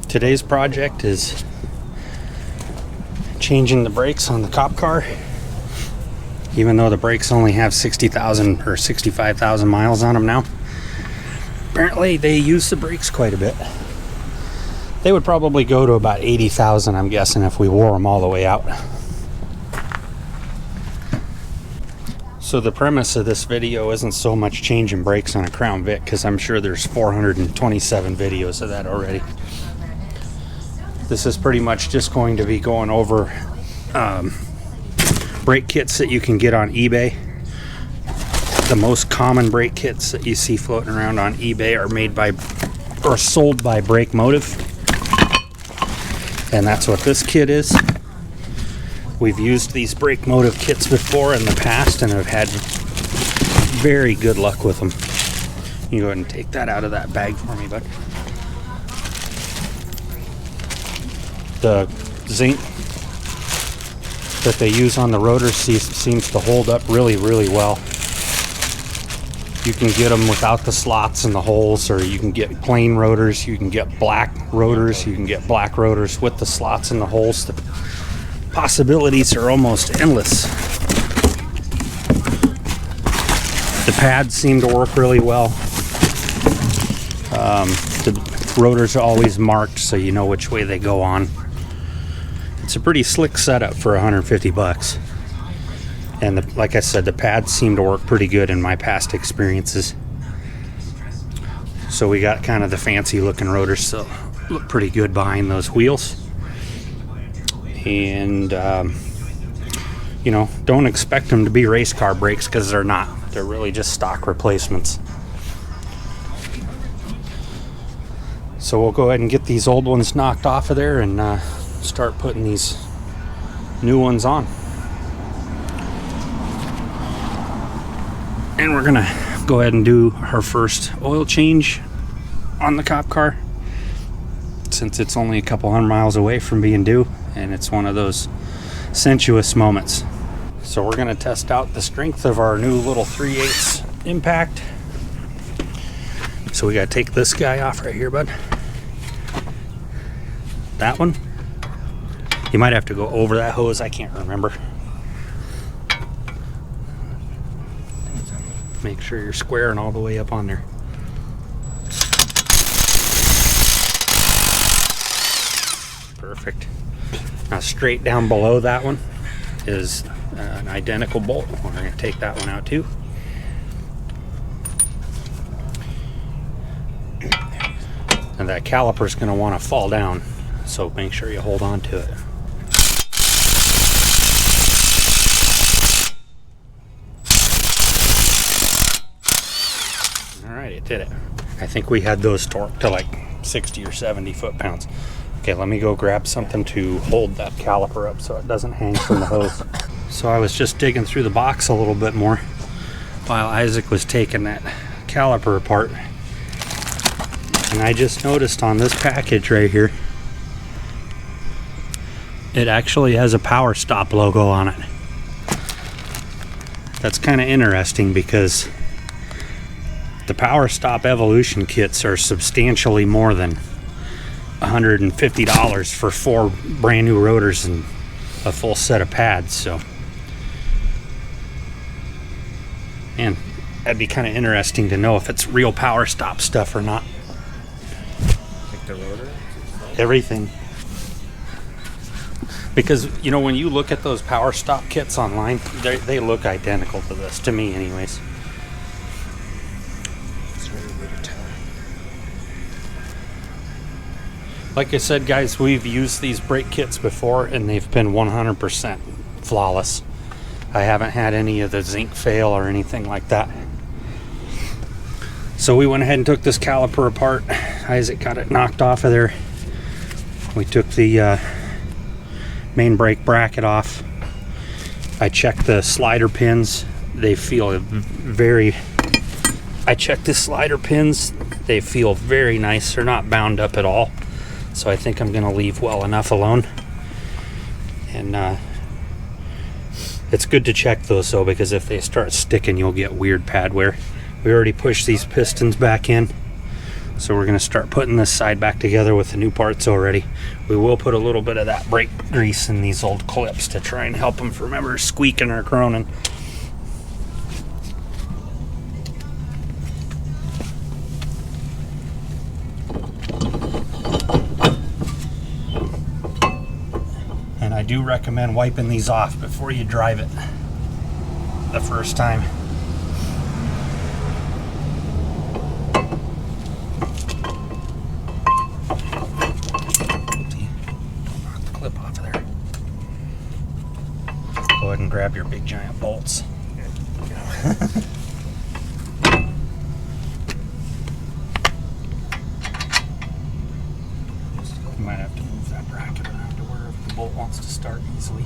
Today's project is changing the brakes on the cop car. Even though the brakes only have 60,000 or 65,000 miles on them now, apparently they use the brakes quite a bit. They would probably go to about 80,000, I'm guessing, if we wore them all the way out. So the premise of this video isn't so much changing brakes on a Crown Vic, because I'm sure there's 427 videos of that already. This is pretty much just going to be going over brake kits that you can get on eBay. The most common brake kits that you see floating around on eBay are made by or sold by BrakeMotive, and that's what this kit is. We've used these BrakeMotive kits before in the past and have had very good luck with them. You go ahead and take that out of that bag for me, bud. The zinc that they use on the rotors seems to hold up really well. You can get them without the slots and the holes, or you can get plain rotors, you can get black rotors, you can get black rotors with the slots and the holes. The possibilities are almost endless. The pads seem to work really well. The rotors are always marked so you know which way they go on. It's a pretty slick setup for 150 bucks. And like I said, the pads seem to work pretty good in my past experiences. So we got kind of the fancy looking rotors, so look pretty good behind those wheels. And you know, don't expect them to be race car brakes, because they're not. They're really just stock replacements. So we'll go ahead and get these old ones knocked off of there and start putting these new ones on. And we're gonna go ahead and do our first oil change on the cop car, since it's only a couple hundred miles away from being due, and it's one of those sensuous moments. So we're gonna test out the strength of our new little 3/8 impact. So we gotta take this guy off right here, bud. That one. You might have to go over that hose, I can't remember. Make sure you're square and all the way up on there. Perfect. Now straight down below that one is an identical bolt. We're going to take that one out too. And that caliper is going to want to fall down, so make sure you hold on to it. Alright, it did it. I think we had those torqued to like 60 or 70 foot-pounds. Okay, let me go grab something to hold that caliper up so it doesn't hang from the hose. So I was just digging through the box a little bit more while Isaac was taking that caliper apart. And I just noticed on this package right here, it actually has a Power Stop logo on it. That's kind of interesting, because the Power Stop Evolution kits are substantially more than $150 for 4 brand new rotors and a full set of pads. So, man, that'd be kind of interesting to know if it's real Power Stop stuff or not. Like the rotor? Everything. Because, you know, when you look at those Power Stop kits online, they look identical to this, to me anyways. Like I said, guys, we've used these brake kits before and they've been 100% flawless. I haven't had any of the zinc fail or anything like that. So we went ahead and took this caliper apart. Isaac got it knocked off of there. We took the main brake bracket off. I checked the slider pins. They feel very... I checked the slider pins. They feel very nice. They're not bound up at all. So I think I'm going to leave well enough alone. And it's good to check those though, because if they start sticking, you'll get weird pad wear. We already pushed these pistons back in. So we're going to start putting this side back together with the new parts already. We will put a little bit of that brake grease in these old clips to try and help them from ever squeaking or groaning. And I do recommend wiping these off before you drive it the first time. Go ahead and grab your big giant bolts. You might have to move that bracket around to where the bolt wants to start easily.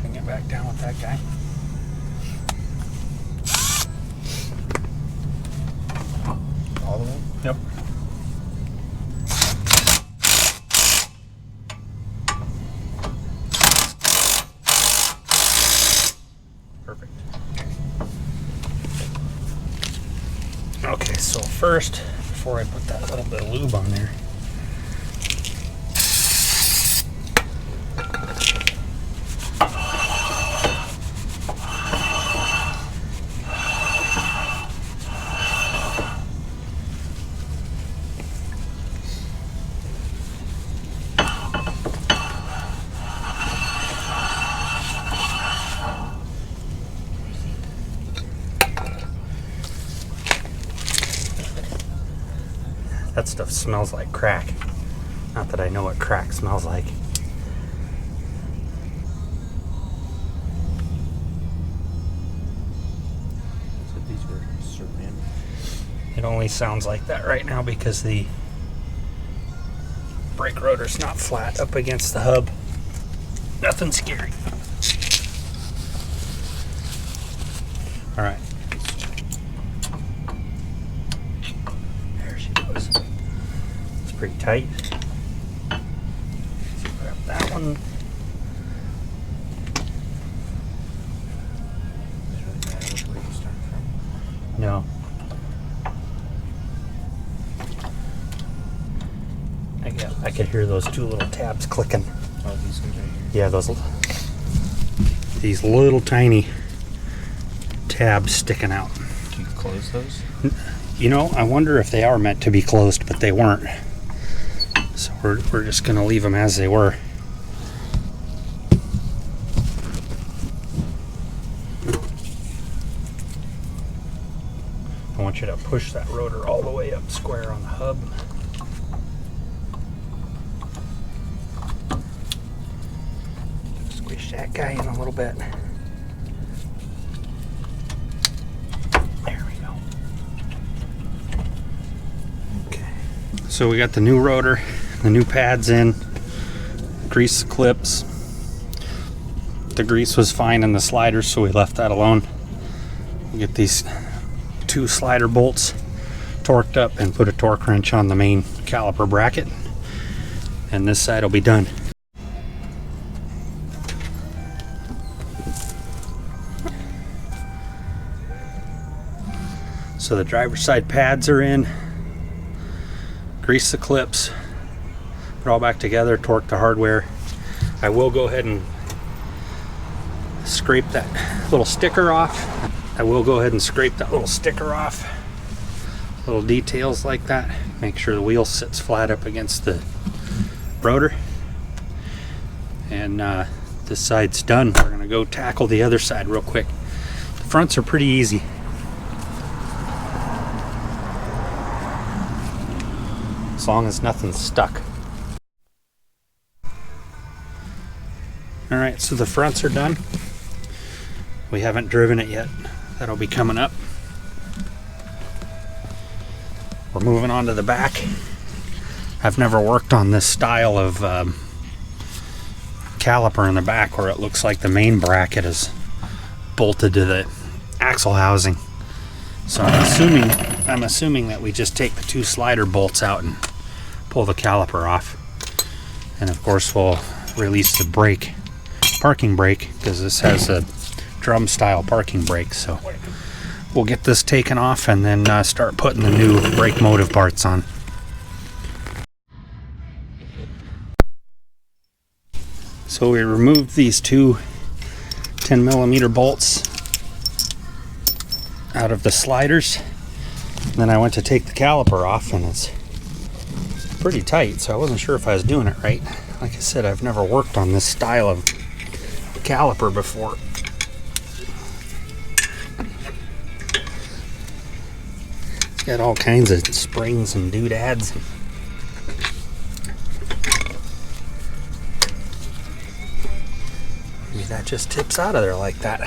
Bring it back down with that guy. All the way? Yep. Perfect. Okay, so first, before I put that little bit of lube on there, that stuff smells like crack. Not that I know what crack smells like. So these were ceramic. It only sounds like that right now because the brake rotor's not flat up against the hub. Nothing scary. All right. There she goes. It's pretty tight. Grab that one. Does it really matter which way you start from? No. I could hear those two little tabs clicking. Oh, these ones right here. Yeah, these little tiny tabs sticking out. Do you close those? You know, I wonder if they are meant to be closed, but they weren't. So we're just gonna leave them as they were. I want you to push that rotor all the way up square on the hub. Squish that guy in a little bit. There we go. Okay. So we got the new rotor, the new pads in, grease the clips. The grease was fine in the sliders, so we left that alone. We get these two slider bolts torqued up and put a torque wrench on the main caliper bracket, and this side will be done. So the driver's side pads are in, grease the clips, put it all back together, torque the hardware. I will go ahead and scrape that little sticker off. Little details like that. Make sure the wheel sits flat up against the rotor. And this side's done. We're gonna go tackle the other side real quick. The fronts are pretty easy. As long as nothing's stuck. All right, so the fronts are done. We haven't driven it yet. That'll be coming up. We're moving on to the back. I've never worked on this style of caliper in the back where it looks like the main bracket is bolted to the axle housing. So I'm assuming that we just take the two slider bolts out and pull the caliper off. And of course we'll release the brake parking brake, because this has a drum style parking brake. So we'll get this taken off and then start putting the new BrakeMotive parts on. So we removed these two 10mm bolts out of the sliders. And then I went to take the caliper off, and it's pretty tight, so I wasn't sure if I was doing it right. Like I said, I've never worked on this style of caliper before. It's got all kinds of springs and doodads. Maybe that just tips out of there like that.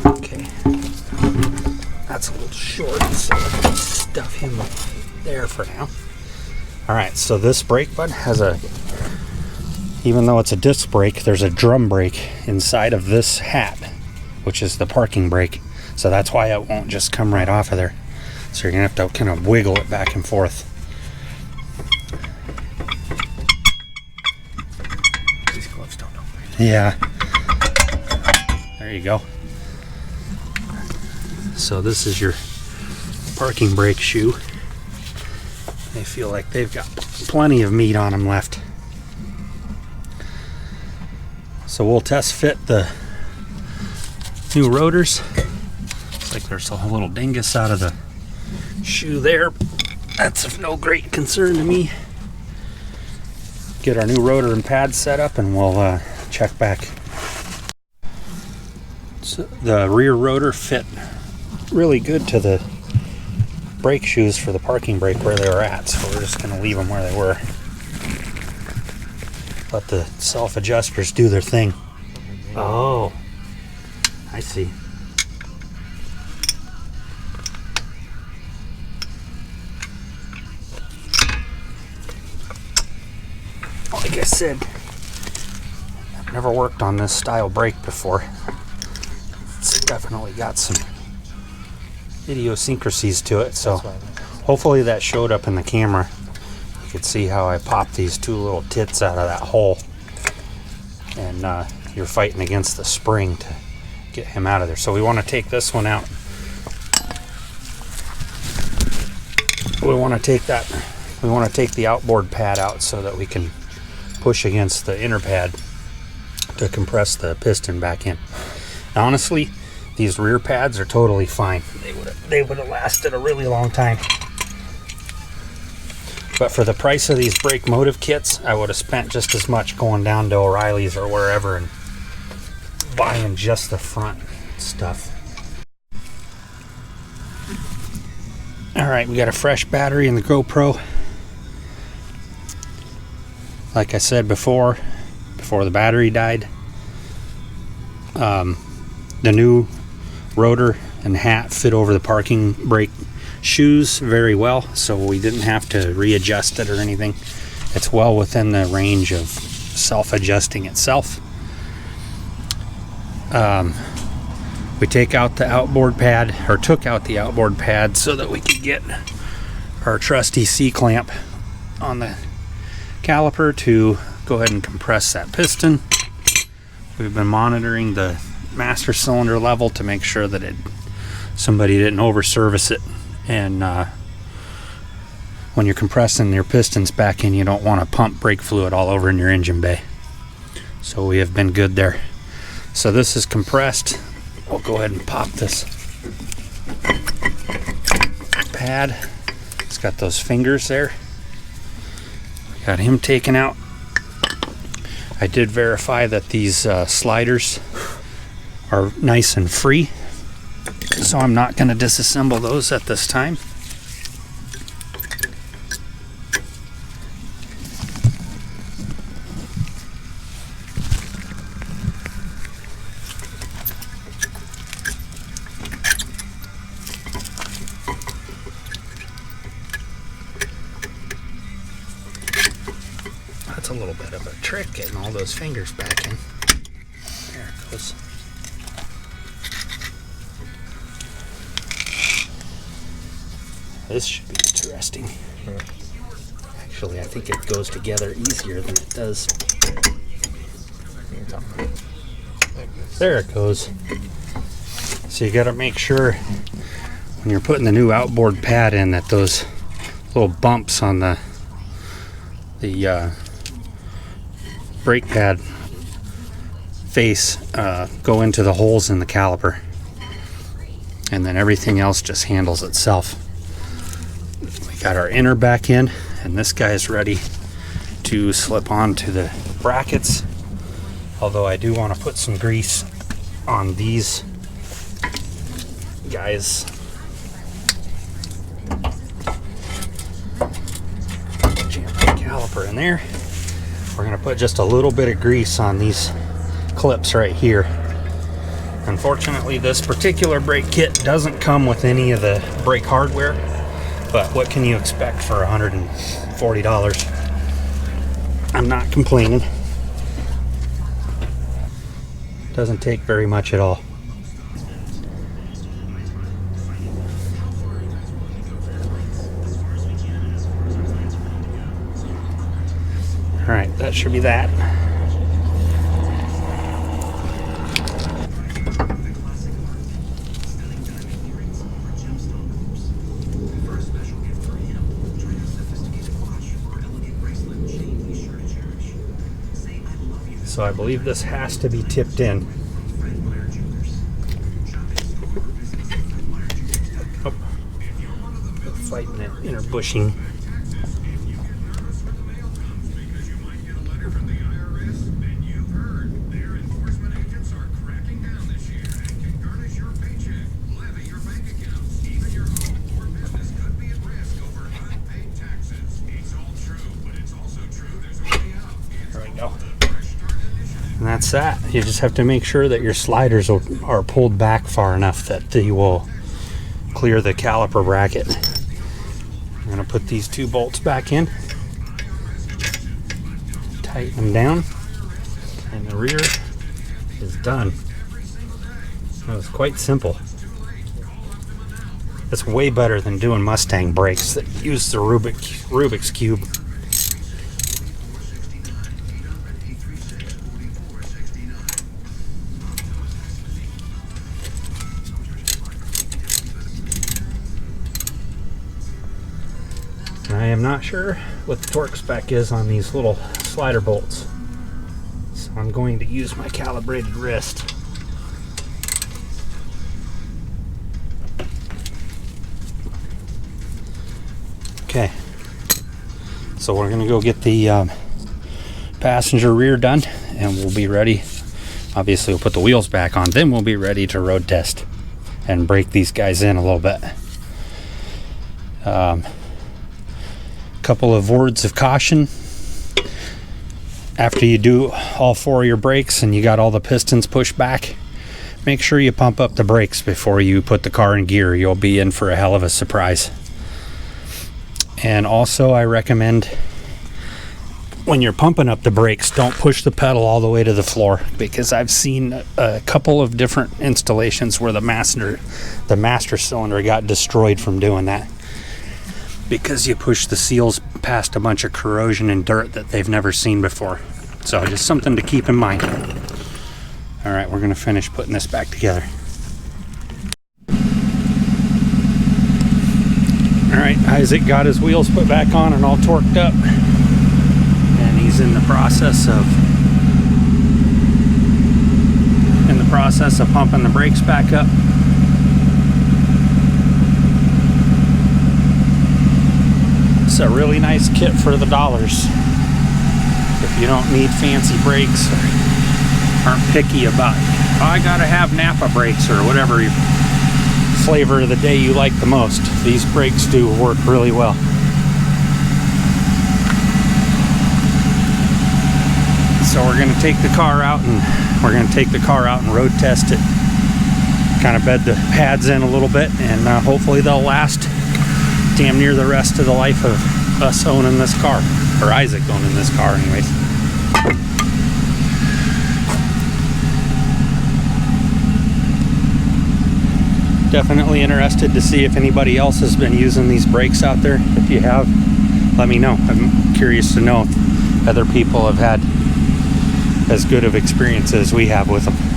Okay. That's a little short, so I'll stuff him there for now. Alright, so this brake bud has even though it's a disc brake, there's a drum brake inside of this hat, which is the parking brake. So that's why it won't just come right off of there. So you're going to have to kind of wiggle it back and forth. These gloves don't open. Yeah. There you go. So this is your parking brake shoe. They feel like they've got plenty of meat on them left. So we'll test fit the new rotors. Looks like there's a little dingus out of the shoe there. That's of no great concern to me. Get our new rotor and pad set up and we'll check back. So the rear rotor fit really good to the brake shoes for the parking brake where they were at, so we're just going to leave them where they were. Let the self-adjusters do their thing. Oh, I see. Like I said, I've never worked on this style brake before. It's definitely got some idiosyncrasies to it, so hopefully that showed up in the camera. You could see how I popped these two little tits out of that hole, and you're fighting against the spring to get him out of there. So we want to take this one out. We want to take the outboard pad out so that we can push against the inner pad to compress the piston back in. Now, honestly, these rear pads are totally fine. They would have lasted a really long time. But for the price of these BrakeMotive kits, I would have spent just as much going down to O'Reilly's or wherever and buying just the front stuff. Alright, we got a fresh battery in the GoPro. Like I said before the battery died, the new rotor and hat fit over the parking brake shoes very well, so we didn't have to readjust it or anything. It's well within the range of self-adjusting itself. We take out the outboard pad, or took out the outboard pad, so that we could get our trusty C-clamp on the caliper to go ahead and compress that piston. We've been monitoring the master cylinder level to make sure that somebody didn't over service it, and when you're compressing your pistons back in, you don't want to pump brake fluid all over in your engine bay. So we have been good there. So this is compressed. We'll go ahead and pop this pad. It's got those fingers there. Got him taken out. I did verify that these sliders are nice and free, so I'm not going to disassemble those at this time. That's a little bit of a trick, getting all those fingers back in. There it goes. This should be interesting. Actually, I think it goes together easier than it does There it goes. So you got to make sure when you're putting the new outboard pad in that those little bumps on the brake pad face go into the holes in the caliper, and then everything else just handles itself. We got our inner back in, and this guy is ready to slip onto the brackets, although I do want to put some grease on these guys. Jam the caliper in there. We're going to put just a little bit of grease on these clips right here. Unfortunately, this particular brake kit doesn't come with any of the brake hardware, but what can you expect for $140? I'm not complaining. Doesn't take very much at all. All right, that should be that. So I believe this has to be tipped in. Oh, fighting that inner bushing. And that's that. You just have to make sure that your sliders are pulled back far enough that they will clear the caliper bracket. I'm going to put these two bolts back in, tighten them down, and the rear is done. That was quite simple. That's way better than doing Mustang brakes that use the Rubik's Cube. I am not sure what the torque spec is on these little slider bolts, so I'm going to use my calibrated wrist. Okay, so we're going to go get the passenger rear done, and we'll be ready. Obviously, we'll put the wheels back on, then we'll be ready to road test and break these guys in a little bit. Couple of words of caution. After you do all four of your brakes and you got all the pistons pushed back, make sure you pump up the brakes before you put the car in gear. You'll be in for a hell of a surprise. And also, I recommend when you're pumping up the brakes, don't push the pedal all the way to the floor, because I've seen a couple of different installations where the master cylinder got destroyed from doing that, because you push the seals past a bunch of corrosion and dirt that they've never seen before. So just something to keep in mind. All right, we're gonna finish putting this back together. All right, Isaac got his wheels put back on and all torqued up, and he's in the process of pumping the brakes back up. It's a really nice kit for the dollars. If you don't need fancy brakes or aren't picky about, oh, I gotta have Napa brakes or whatever flavor of the day you like the most, these brakes do work really well. So we're gonna take the car out and road test it. Kind of bed the pads in a little bit, and hopefully they'll last damn near the rest of the life of us owning this car, or Isaac owning this car anyways. Definitely interested to see if anybody else has been using these brakes out there. If you have, let me know. I'm curious to know if other people have had as good of experience as we have with them.